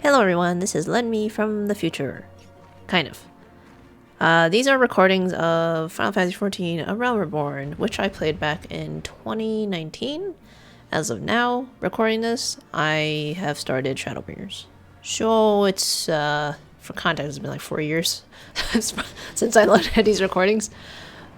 Hello everyone, this is Lunmie from the future. Kind of. These are recordings of Final Fantasy XIV A Realm Reborn, which I played back in 2019. As of now, recording this, I have started Shadowbringers. So it's, for context, it's been like 4 years since I looked at these recordings.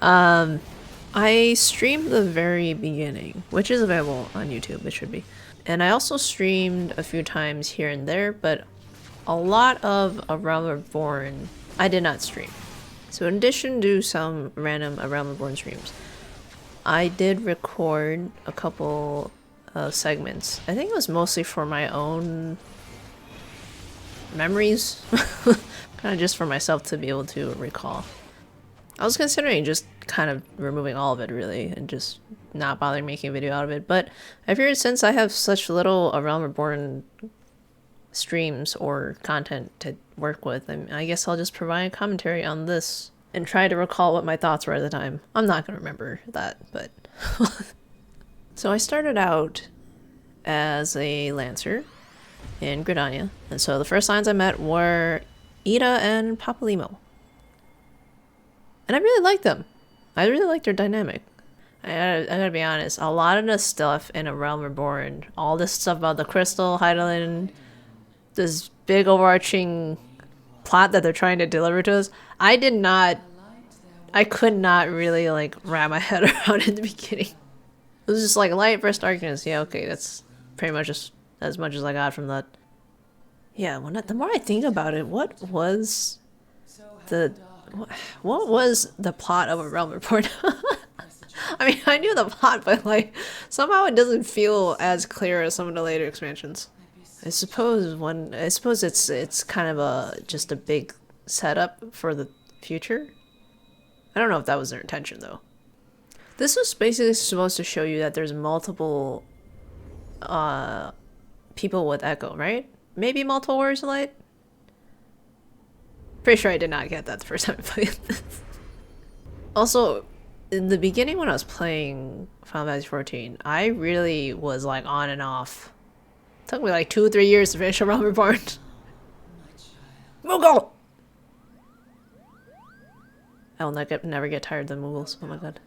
I streamed the very beginning, which is available on YouTube, it should be. And I also streamed a few times here and there, but a lot of A Realm Reborn I did not stream. So in addition to some random A Realm Reborn streams, I did record a couple of segments. I think it was mostly for my own memories, kind of just for myself to be able to recall. I was considering just kind of removing all of it really and just not bothering making a video out of it, but I figured since I have such little A Realm Reborn streams or content to work with, I guess I'll just provide a commentary on this and try to recall what my thoughts were at the time. I'm not going to remember that, but... So I started out as a Lancer in Gridania, and so the first lines I met were Ida and Papalimo. And I really liked them. I really liked their dynamic. I gotta be honest, a lot of the stuff in A Realm Reborn, all this stuff about the crystal, Heidelin, this big overarching plot that they're trying to deliver to us, I could not really like wrap my head around in the beginning. It was just like light versus darkness. Yeah, okay, that's pretty much just as much as I got from that. Yeah, the more I think about it, what was the plot of A Realm Reborn? I mean, I knew the plot, but like somehow it doesn't feel as clear as some of the later expansions. I suppose it's kind of just a big setup for the future. I don't know if that was their intention though. This was basically supposed to show you that there's multiple people with Echo, right? Maybe multiple Warriors of Light? Pretty sure I did not get that the first time I played this. Also, in the beginning when I was playing Final Fantasy XIV, I really was like on and off. It took me like 2-3 years to finish A Realm Reborn. Moogle! I will never get tired of the Moogles, oh my god.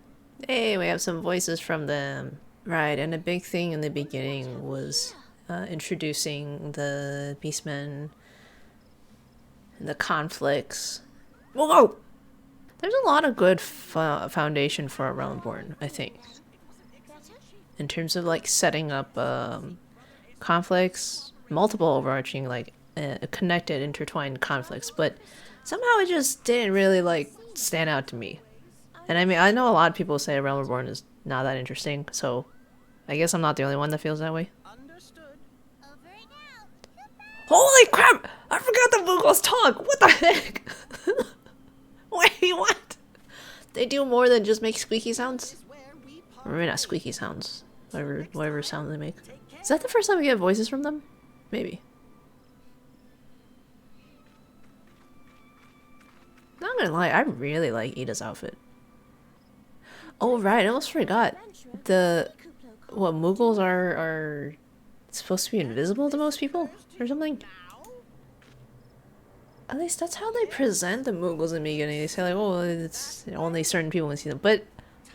Hey, we have some voices from them. Right, and a big thing in the beginning was introducing the Beastmen and the conflicts. Moogle! There's a lot of good foundation for A Realm Reborn, I think. In terms of like setting up conflicts, multiple overarching like connected, intertwined conflicts, but somehow it just didn't really like stand out to me. And I mean, I know a lot of people say A Realm Reborn is not that interesting, so I guess I'm not the only one that feels that way. Holy crap! I forgot the Moogles talk! What the heck? Wait, what? They do more than just make squeaky sounds? Or maybe not squeaky sounds. Whatever sound they make. Is that the first time we get voices from them? Maybe. Not gonna lie, I really like Ida's outfit. Oh right, I almost forgot. What Moogles are supposed to be invisible to most people? Or something? At least that's how they present the Moogles in the beginning. They say like, oh, it's only certain people can see them. But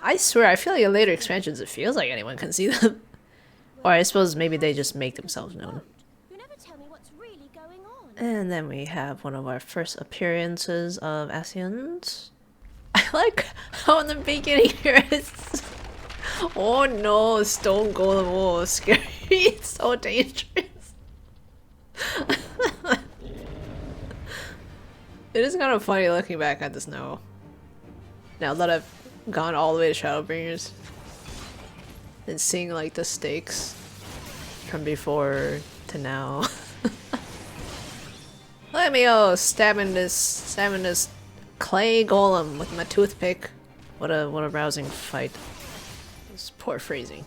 I swear, I feel like in later expansions it feels like anyone can see them. Or I suppose maybe they just make themselves known. And then we have one of our first appearances of Ascians. I like how in the beginning here it's... Oh no, Stone Golem, oh, scary. It's so dangerous. It is kind of funny looking back at this now. Now that I've gone all the way to Shadowbringers and seeing like the stakes from before to now. Let me go stabbing this clay golem with my toothpick. What a rousing fight. This poor phrasing.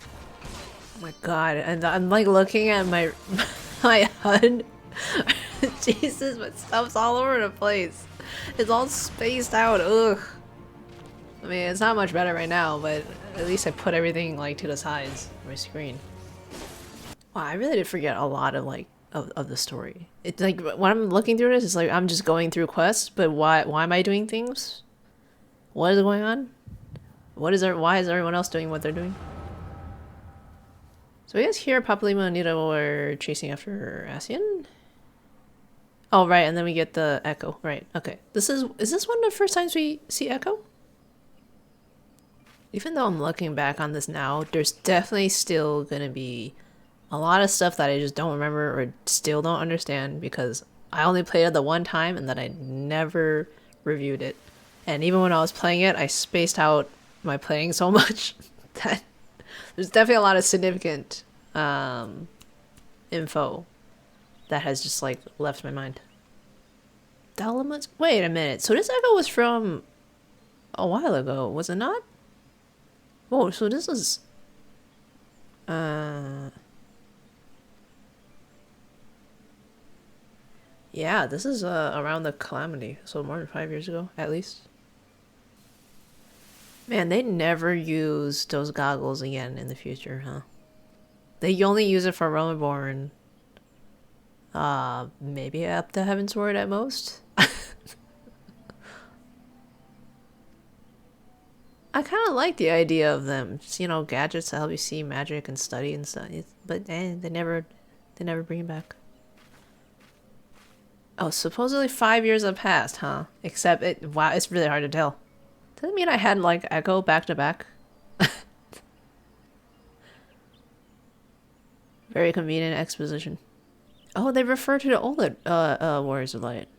Oh my god, and I'm like looking at my HUD. Jesus, my stuff's all over the place. It's all spaced out. Ugh. I mean, it's not much better right now, but at least I put everything like to the sides of my screen. Wow, I really did forget a lot of like of the story. It's like when I'm looking through this, it's like I'm just going through quests, but why am I doing things? What is going on? Why is everyone else doing what they're doing? So I guess here Papalima and Nita were chasing after Asian. Oh right, and then we get the Echo. Right, okay. Is this one of the first times we see Echo? Even though I'm looking back on this now, there's definitely still gonna be a lot of stuff that I just don't remember or still don't understand because I only played it the one time and then I never reviewed it. And even when I was playing it, I spaced out my playing so much that there's definitely a lot of significant info that has just like left my mind. The elements? Wait a minute. So this echo was from a while ago, was it not? Whoa, so this is yeah, this is around the Calamity, so more than 5 years ago, at least. Man, they never use those goggles again in the future, huh? They only use it for Reborn. Maybe up to Heaven's Word at most. I kind of like the idea of them, just, you know, gadgets to help you see magic and study and stuff. But they never bring it back. Oh, supposedly 5 years have passed, huh? Except wow, it's really hard to tell. Does that mean I had like Echo back to back? Very convenient exposition. Oh, they refer to the older Warriors of Light.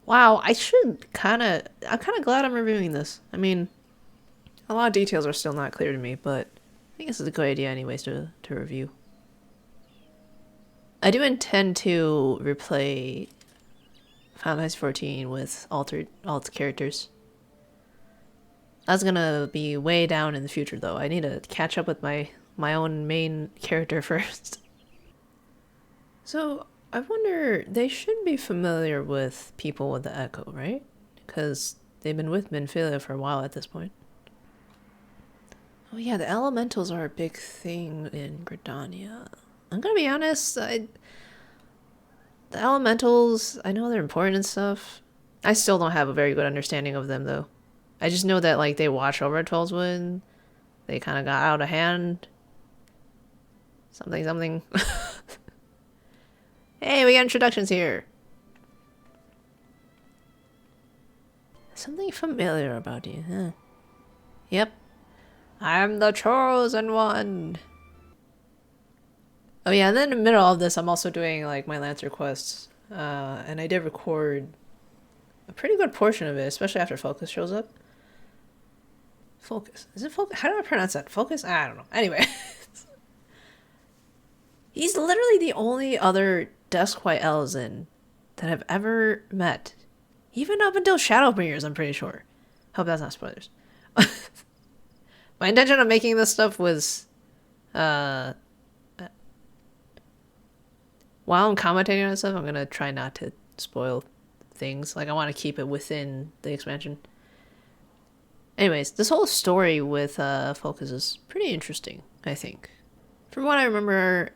Wow, I'm kind of glad I'm reviewing this. I mean, a lot of details are still not clear to me, but I think this is a good idea anyways to review. I do intend to replay Final Fantasy 14 with alt characters. That's gonna be way down in the future though. I need to catch up with my own main character first. So I wonder, they should be familiar with people with the Echo, right? Because they've been with Minfilia for a while at this point. Oh yeah, the elementals are a big thing in Gridania. I'm gonna be honest, the elementals, I know they're important and stuff. I still don't have a very good understanding of them though. I just know that like they watch over at Twelveswood. They kind of got out of hand. Something. Hey, we got introductions here. Something familiar about you, huh? Yep. I'm the chosen one. Oh yeah, and then in the middle of this, I'm also doing like my Lancer quests. And I did record a pretty good portion of it, especially after Focus shows up. Focus. Is it Focus? How do I pronounce that? Focus? I don't know. Anyway. He's literally the only other Dusk White Elezen that I've ever met. Even up until Shadowbringers, I'm pretty sure. Hope that's not spoilers. My intention of making this stuff was... while I'm commentating on stuff, I'm gonna try not to spoil things. Like, I want to keep it within the expansion. Anyways, this whole story with Focus is pretty interesting, I think. From what I remember...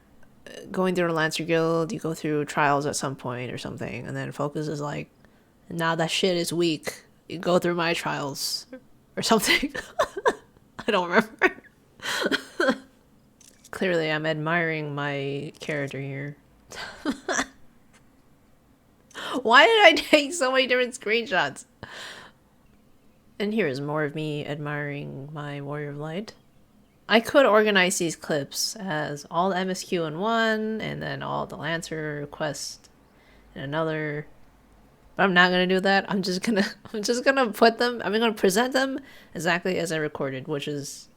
going through the Lancer Guild, you go through trials at some point or something, and then Focus is like, nah, that shit is weak. You go through my trials or something. I don't remember. Clearly, I'm admiring my character here. Why did I take so many different screenshots? And here is more of me admiring my Warrior of Light. I could organize these clips as all the MSQ in one, and then all the Lancer quest in another. But I'm not gonna do that. I'm just gonna put them. I'm gonna present them exactly as I recorded, which is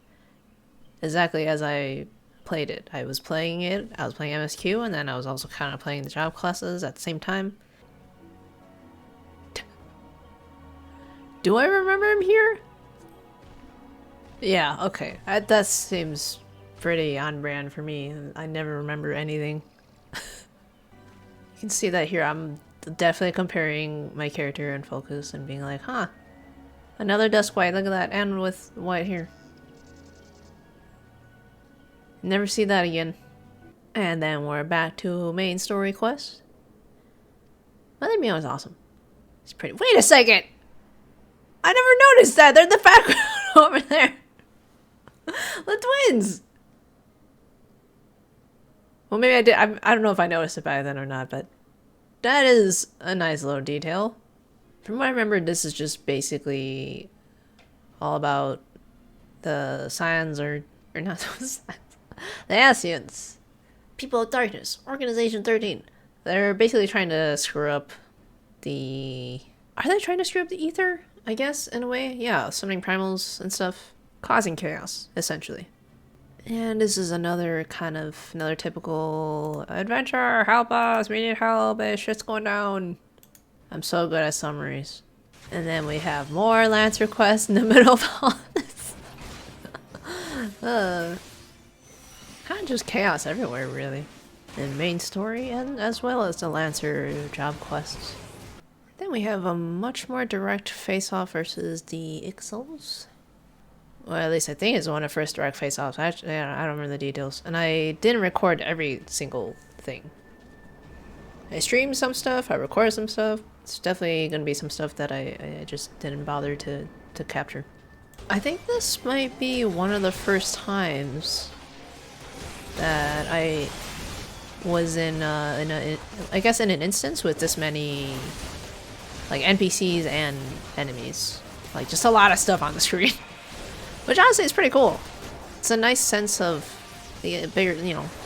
exactly as I played it. I was playing MSQ, and then I was also kind of playing the job classes at the same time. Do I remember him here? Yeah, okay. That seems pretty on brand for me. I never remember anything. You can see that here. I'm definitely comparing my character and Focus and being like, huh, another Dusk White, look at that, and with white here. Never see that again. And then we're back to main story quest. Mother Meow is awesome. It's pretty. Wait a second! I never noticed that! They're in the background over there! The twins! Well, maybe I did. I don't know if I noticed it back then or not, but that is a nice little detail. From what I remember, this is just basically all about the Scions, or not the Scions, the Ascians. People of Darkness, Organization 13. They're basically trying to screw up the... Are they trying to screw up the Ether? I guess, in a way? Yeah, summoning primals and stuff. Causing chaos, essentially. And this is another typical adventure. Help us, we need help, shit's going down. I'm so good at summaries. And then we have more Lance requests in the middle of all this. Kind of just chaos everywhere, really. In main story, and as well as the Lancer job quests. Then we have a much more direct face-off versus the Ixals. Well, at least I think it's one of the first direct face-offs. Actually, I don't remember the details. And I didn't record every single thing. I streamed some stuff, I recorded some stuff. It's definitely gonna be some stuff that I just didn't bother to capture. I think this might be one of the first times that I was in I guess in an instance with this many like NPCs and enemies. Like just a lot of stuff on the screen. Which honestly is pretty cool. It's a nice sense of the bigger,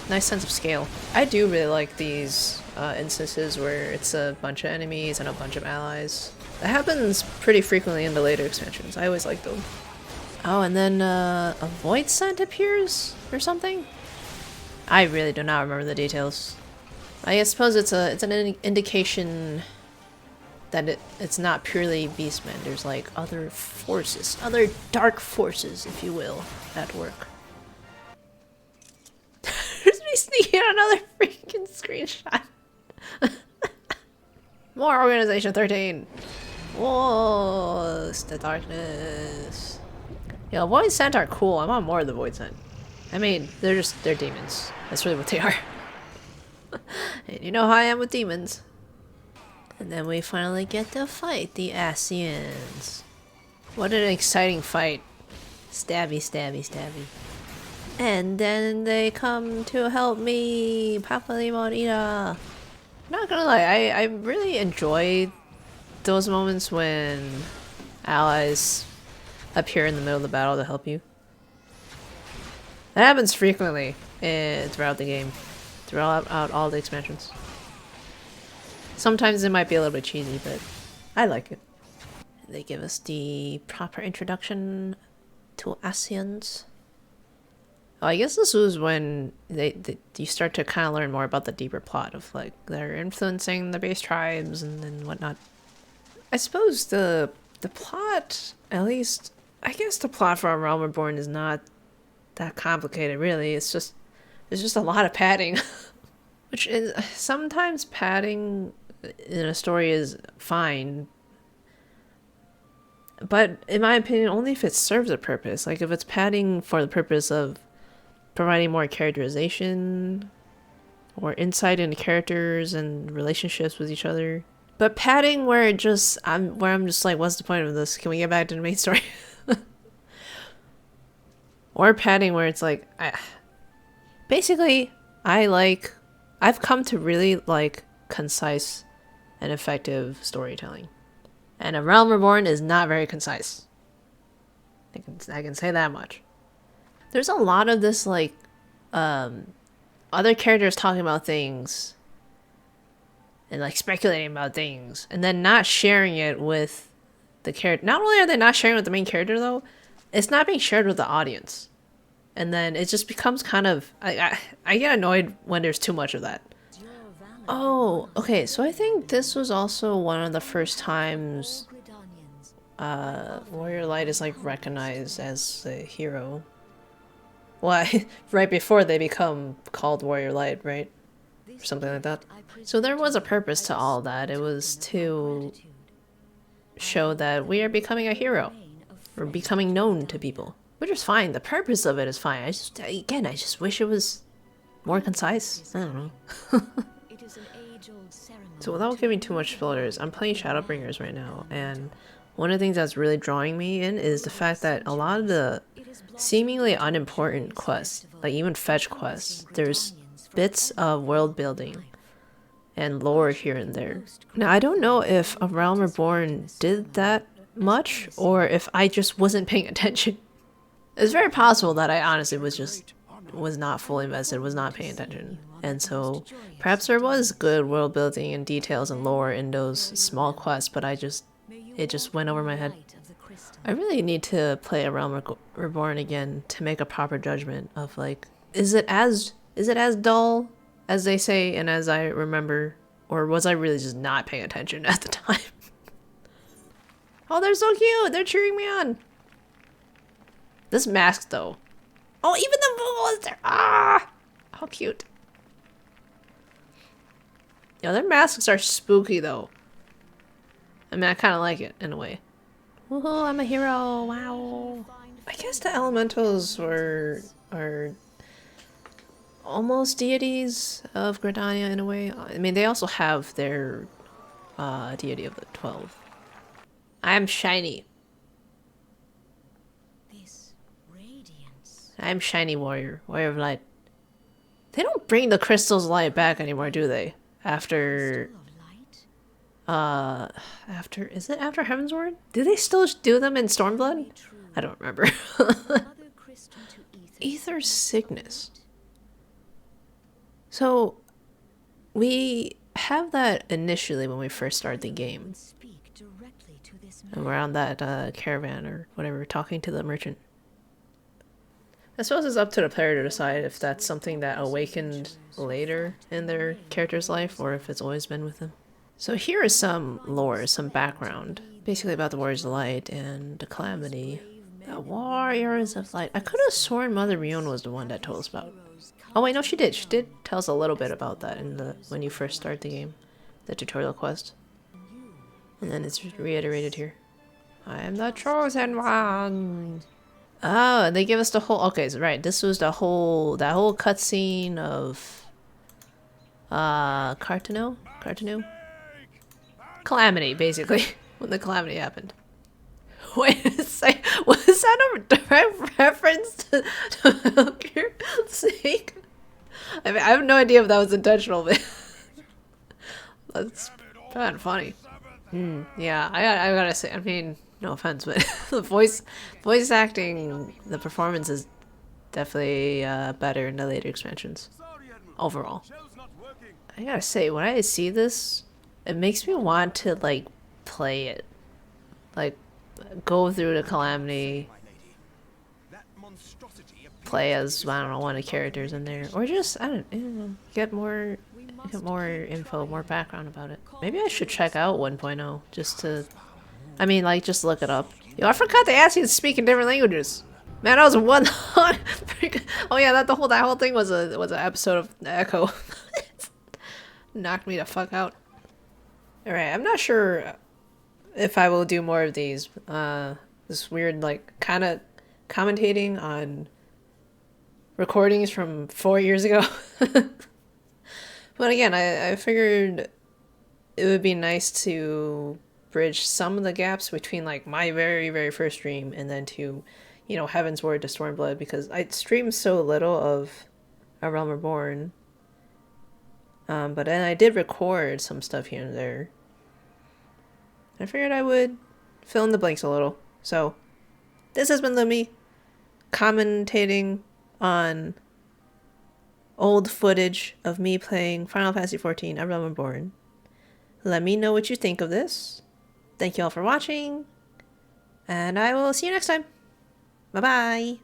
nice sense of scale. I do really like these instances where it's a bunch of enemies and a bunch of allies. That happens pretty frequently in the later expansions. I always like them. Oh, and then a void scent appears or something? I really do not remember the details. I suppose it's an indication that it's not purely beastmen. There's like other forces, other dark forces, if you will, at work. There's me sneaking another freaking screenshot. More Organization 13. Whoa, it's the darkness. Yeah, Void Scent are cool. I want more of the Void Scent. I mean, they're demons. That's really what they are. And you know how I am with demons. And then we finally get to fight the Ascians. What an exciting fight. Stabby, stabby, stabby. And then they come to help me. Papa Limonita. Not gonna lie, I really enjoy those moments when allies appear in the middle of the battle to help you. That happens frequently throughout the game. Throughout all the expansions. Sometimes it might be a little bit cheesy, but I like it. They give us the proper introduction to Ascians. Oh, I guess this was when you start to kind of learn more about the deeper plot of like they're influencing the base tribes and whatnot. I suppose the plot, at least, I guess the plot for A Realm Reborn is not that complicated, really. It's just a lot of padding, which is sometimes padding in a story is fine, but in my opinion only if it serves a purpose. Like if it's padding for the purpose of providing more characterization or insight into characters and relationships with each other. But padding where I'm just like, what's the point of this? Can we get back to the main story? Or padding where it's like basically I've come to really like concise and effective storytelling. And A Realm Reborn is not very concise. I can say that much. There's a lot of this like other characters talking about things and like speculating about things and then not sharing it with the character. Not only are they not sharing with the main character though, it's not being shared with the audience. And then it just becomes kind of I get annoyed when there's too much of that. Oh, okay, so I think this was also one of the first times Warrior Light is like recognized as a hero. Well, right before they become called Warrior Light, right? Or something like that. So there was a purpose to all that. It was to show that we are becoming a hero. We're becoming known to people. Which is fine. The purpose of it is fine. I just wish it was more concise? I don't know. So without giving too much spoilers, I'm playing Shadowbringers right now, and one of the things that's really drawing me in is the fact that a lot of the seemingly unimportant quests, like even fetch quests, there's bits of world building and lore here and there. Now, I don't know if A Realm Reborn did that much, or if I just wasn't paying attention. It's very possible that I honestly was not fully invested, was not paying attention. And so perhaps there was good world building and details and lore in those small quests, but it just went over my head. I really need to play A Realm Reborn again to make a proper judgment of like, is it as dull as they say and as I remember, or was I really just not paying attention at the time? Oh, they're so cute! They're cheering me on! This mask though. Oh, even the vocal is there! Ah! How cute. Yo, their masks are spooky though. I mean, I kind of like it in a way. Woohoo, I'm a hero! Wow! I guess the elementals are almost deities of Gridania in a way. I mean, they also have their deity of the 12. I am shiny. I'm shiny warrior, warrior of light. They don't bring the crystal's light back anymore, do they? After is it after Heavensward? Do they still do them in Stormblood? I don't remember. Ether Cygnus. So we have that initially when we first start the game. And we're on that caravan or whatever, talking to the merchant. I suppose it's up to the player to decide if that's something that awakened later in their character's life or if it's always been with them. So here is some lore, some background, basically about the Warriors of Light and the Calamity. The Warriors of Light. I could have sworn Mother Rion was the one that told us about. Oh wait, no, she did. She did tell us a little bit about that in the when you first start the game, the tutorial quest. And then it's reiterated here. I am the chosen one. Oh, and they give us the whole. Okay, so right, this was that whole cutscene of Cartano, Calamity, basically, when the Calamity happened. Wait a sec, was that a direct reference to Helgir's sake? I mean, I have no idea if that was intentional, but that's kind of funny. Yeah, I gotta say, I mean, no offense, but the voice acting, the performance is definitely better in the later expansions, overall. I gotta say, when I see this, it makes me want to, like, play it. Like, go through the Calamity, play as, I don't know, one of the characters in there, or just, I don't know, get more info, more background about it. Maybe I should check out 1.0, just to, I mean, like, just look it up. Yo, I forgot they asked you to speak in different languages. Man, that was one. Oh yeah, that whole thing was an episode of Echo. Knocked me the fuck out. Alright, I'm not sure if I will do more of these. This weird, like, kind of commentating on recordings from 4 years ago. But again, I figured it would be nice to bridge some of the gaps between, like, my very, very first stream and then to, you know, Heavensward to Stormblood, because I streamed so little of A Realm Reborn. But then I did record some stuff here and there. I figured I would fill in the blanks a little. So, this has been Lunmie, commentating on old footage of me playing Final Fantasy XIV, A Realm Reborn. Let me know what you think of this. Thank you all for watching, and I will see you next time. Bye-bye!